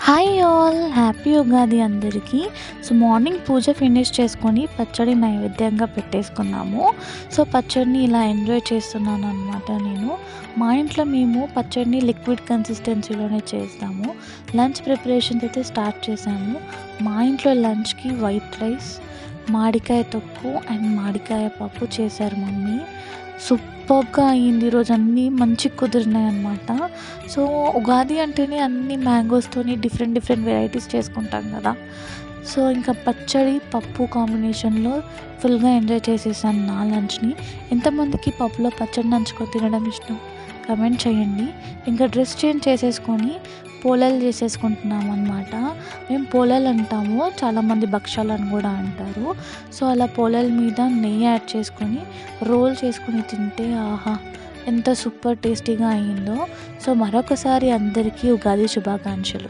Hi all happy Ugadi అందరికీ. So morning పూజ finish చేసుకొని పచ్చడి నైవేద్యంగా పెట్టేసుకున్నాము. సో పచ్చడిని ఇలా ఎంజాయ్ చేస్తున్నాను అనమాట నేను. మా ఇంట్లో మేము పచ్చడిని లిక్విడ్ కన్సిస్టెన్సీలోనే చేస్తాము. లంచ్ ప్రిపరేషన్స్ అయితే స్టార్ట్ చేశాము. మా ఇంట్లో లంచ్కి వైట్ రైస్, మామిడికాయ తొక్కు అండ్ మామిడికాయ పప్పు చేశారు మమ్మీ. సూపర్గా అయ్యింది. ఈరోజు అన్నీ మంచిగా కుదిరినాయి అనమాట. సో ఉగాది అంటేనే అన్ని మ్యాంగోస్తోని డిఫరెంట్ వెరైటీస్ చేసుకుంటాం కదా. సో ఇంకా పచ్చడి పప్పు కాంబినేషన్లో ఫుల్గా ఎంజాయ్ చేసేసాను నా లంచ్ని. ఎంతమందికి పప్పులో పచ్చడి నంచుకొని తినడం ఇష్టం కమెంట్ చేయండి. ఇంకా డ్రెస్ చేంజ్ చేసేసుకొని పోలేలు చేసేసుకుంటున్నాం అనమాట. మేము పోలేలు అంటాము, చాలామంది భక్షాలు అని కూడా అంటారు. సో అలా పోలేల మీద నెయ్యి యాడ్ చేసుకొని రోల్ చేసుకొని తింటే ఆహా ఎంత సూపర్ టేస్టీగా అయ్యిందో. సో మరొకసారి అందరికీ ఉగాది శుభాకాంక్షలు.